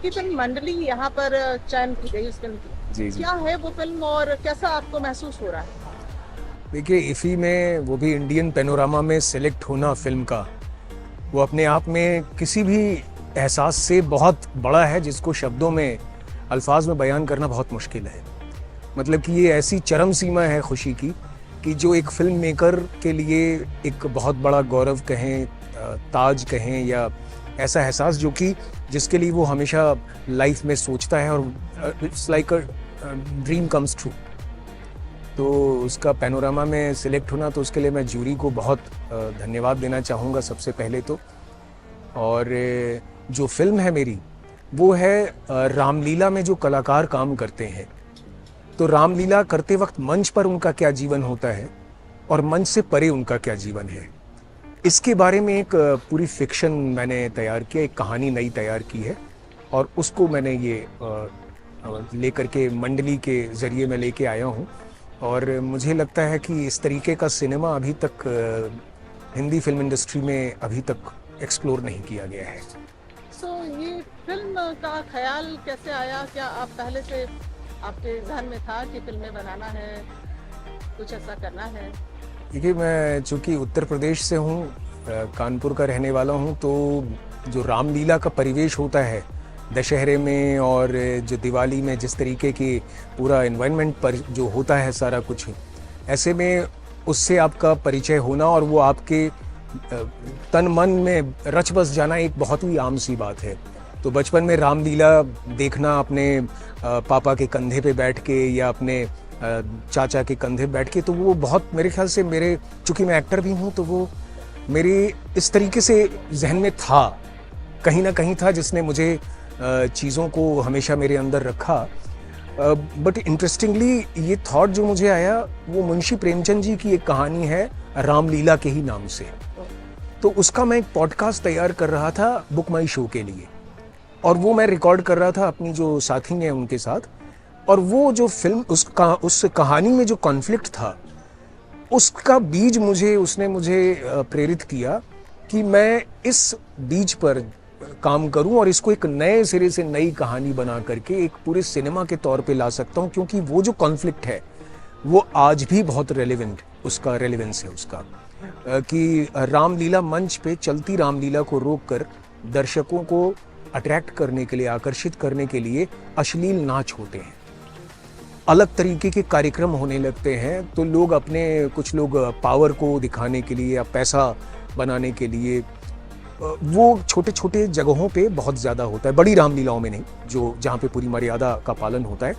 आपकी फिल्म मंडली यहाँ पर चयन की गई उस फिल्म की। जी जी। क्या है वो फिल्म और कैसा आपको महसूस हो रहा है? देखिए, इफ़ी में वो भी इंडियन पैनोरामा में सेलेक्ट होना फिल्म का, वो अपने आप में किसी भी एहसास से बहुत बड़ा है, जिसको शब्दों में, अल्फाज में बयान करना बहुत मुश्किल है। मतलब कि ये ऐसी चरम सीमा है खुशी की कि जो एक फिल्म मेकर के लिए एक बहुत बड़ा गौरव कहें, ताज कहें, या ऐसा एहसास जो कि जिसके लिए वो हमेशा लाइफ में सोचता है, और it's like a dream comes true. तो उसका पैनोरामा में सिलेक्ट होना, तो उसके लिए मैं जूरी को बहुत धन्यवाद देना चाहूँगा सबसे पहले तो। और जो फिल्म है मेरी, वो है रामलीला में जो कलाकार काम करते हैं। तो रामलीला करते वक्त मंच पर उनका क्या जीवन होता है और मंच से परे उनका क्या जीवन है, इसके बारे में एक पूरी फिक्शन मैंने तैयार किया, एक कहानी नई तैयार की है। और उसको मैंने ये लेकर के मंडली के ज़रिए मैं लेके आया हूँ। और मुझे लगता है कि इस तरीके का सिनेमा अभी तक हिंदी फिल्म इंडस्ट्री में अभी तक एक्सप्लोर नहीं किया गया है। सो ये फिल्म का ख्याल कैसे आया? क्या आप पहले से आपके ज़हन में था कि फिल्में बनाना है, कुछ ऐसा करना है? देखिए, मैं चूँकि उत्तर प्रदेश से हूँ, कानपुर का रहने वाला हूँ, तो जो रामलीला का परिवेश होता है दशहरे में, और जो दिवाली में जिस तरीके की पूरा एनवायरनमेंट पर जो होता है सारा कुछ, ऐसे में उससे आपका परिचय होना और वो आपके तन मन में रच बस जाना एक बहुत ही आम सी बात है। तो बचपन में रामलीला देखना अपने पापा के कंधे पे बैठ के, या अपने चाचा के कंधे बैठ के, तो वो बहुत, मेरे ख्याल से, मेरे, चूँकि मैं एक्टर भी हूँ, तो वो मेरी इस तरीके से जहन में था, कहीं ना कहीं था, जिसने मुझे चीज़ों को हमेशा मेरे अंदर रखा। बट इंटरेस्टिंगली ये थॉट जो मुझे आया, वो मुंशी प्रेमचंद जी की एक कहानी है रामलीला के ही नाम से। तो उसका मैं एक पॉडकास्ट तैयार कर रहा था बुक माई शो के लिए, और वो मैं रिकॉर्ड कर रहा था अपनी जो साथी हैं उनके साथ। और वो जो फिल्म, उस कहानी में जो कॉन्फ्लिक्ट था, उसका बीज उसने मुझे प्रेरित किया कि मैं इस बीज पर काम करूं और इसको एक नए सिरे से नई कहानी बना करके एक पूरे सिनेमा के तौर पे ला सकता हूं, क्योंकि वो जो कॉन्फ्लिक्ट है वो आज भी बहुत रेलेवेंट, उसका रेलेवेंस है उसका, कि रामलीला मंच पे चलती रामलीला को रोककर दर्शकों को अट्रैक्ट करने के लिए, आकर्षित करने के लिए अश्लील नाच होते हैं, अलग तरीके के कार्यक्रम होने लगते हैं। तो लोग अपने, कुछ लोग पावर को दिखाने के लिए या पैसा बनाने के लिए, वो छोटे छोटे जगहों पे बहुत ज़्यादा होता है, बड़ी रामलीलाओं में नहीं, जो जहाँ पे पूरी मर्यादा का पालन होता है।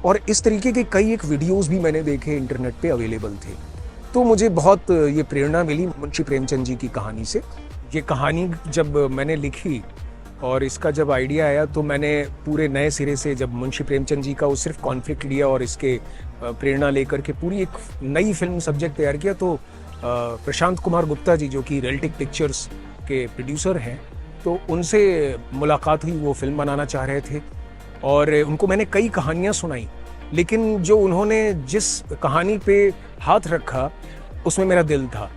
और इस तरीके के कई एक वीडियोस भी मैंने देखे, इंटरनेट पे अवेलेबल थे। तो मुझे बहुत ये प्रेरणा मिली मुंशी प्रेमचंद जी की कहानी से। ये कहानी जब मैंने लिखी और इसका जब आइडिया आया, तो मैंने पूरे नए सिरे से, जब मुंशी प्रेमचंद जी का वो सिर्फ कॉन्फ्लिक्ट लिया और इसके प्रेरणा लेकर के पूरी एक नई फिल्म सब्जेक्ट तैयार किया, तो प्रशांत कुमार गुप्ता जी, जो कि रियलिटिक पिक्चर्स के प्रोड्यूसर हैं, तो उनसे मुलाकात हुई। वो फिल्म बनाना चाह रहे थे और उनको मैंने कई कहानियाँ सुनाई, लेकिन जो उन्होंने जिस कहानी पे हाथ रखा, उसमें मेरा दिल था।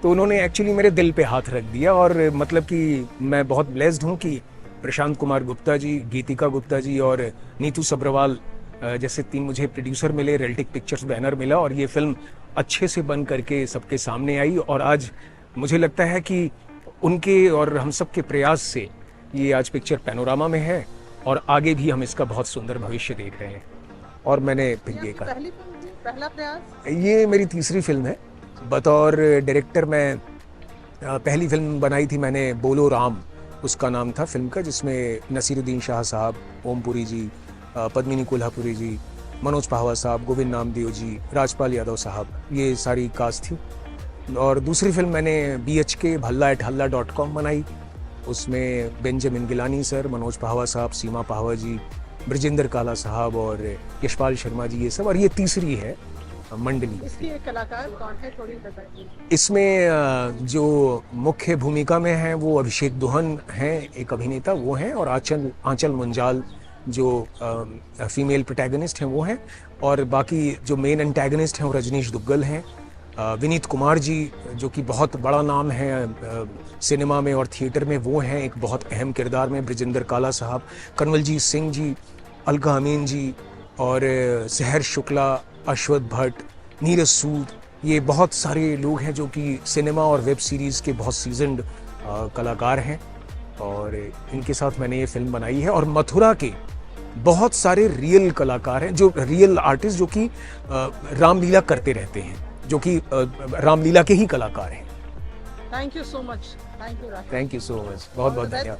तो उन्होंने एक्चुअली मेरे दिल पे हाथ रख दिया। और मतलब कि मैं बहुत ब्लेस्ड हूँ कि प्रशांत कुमार गुप्ता जी, गीतिका गुप्ता जी और नीतू सब्रवाल जैसे 3 मुझे प्रोड्यूसर मिले, रियलिटिक पिक्चर्स बैनर मिला, और ये फिल्म अच्छे से बन करके सबके सामने आई। और आज मुझे लगता है कि उनके और हम सब के प्रयास से ये आज पिक्चर पैनोरामा में है, और आगे भी हम इसका बहुत सुंदर भविष्य देख रहे हैं। और मैंने फिर ये कहा, पहली फिल्म थी, पहला प्रयास? ये मेरी तीसरी फिल्म है। बतौर डायरेक्टर मैं पहली फिल्म बनाई थी मैंने, बोलो राम उसका नाम था फिल्म का, जिसमें नसीरुद्दीन शाह साहब, ओमपुरी जी, पद्मिनी कोल्हापुरी जी, मनोज पाहवा साहब, गोविंद नामदेव जी, राजपाल यादव साहब, ये सारी कास्ट थी। और दूसरी फिल्म मैंने BHK bhalla@halla.com बनाई। उसमें बेंजामिन गिलानी सर, मनोज पाहवा साहब, सीमा पाहवा जी, ब्रजेंद्र काला साहब और यशपाल शर्मा जी, ये सब। और ये तीसरी है मंडली। इसकी एक कलाकार कौन है, थोड़ी बताइए। इसमें जो मुख्य भूमिका में है वो अभिषेक दुहन हैं, एक अभिनेता वो हैं, और आंचल मुंजाल जो फीमेल प्रोटैगनिस्ट हैं वो हैं, और बाकी जो मेन एंटैगनिस्ट हैं वो रजनीश दुग्गल हैं, विनीत कुमार जी जो कि बहुत बड़ा नाम है सिनेमा में और थिएटर में, वो हैं एक बहुत अहम किरदार में, ब्रिजेंद्र काला साहब, कन्वलजीत सिंह जी, अलका अमीन जी और सहर शुक्ला, अश्वथ भट्ट, नीरज सूद, ये बहुत सारे लोग हैं जो कि सिनेमा और वेब सीरीज़ के बहुत सीजन्ड कलाकार हैं और इनके साथ मैंने ये फिल्म बनाई है। और मथुरा के बहुत सारे रियल कलाकार हैं, जो रियल आर्टिस्ट जो कि रामलीला करते रहते हैं, जो कि रामलीला के ही कलाकार हैं। Thank you so much. Thank you Rakesh. Thank you so much, बहुत बहुत धन्यवाद।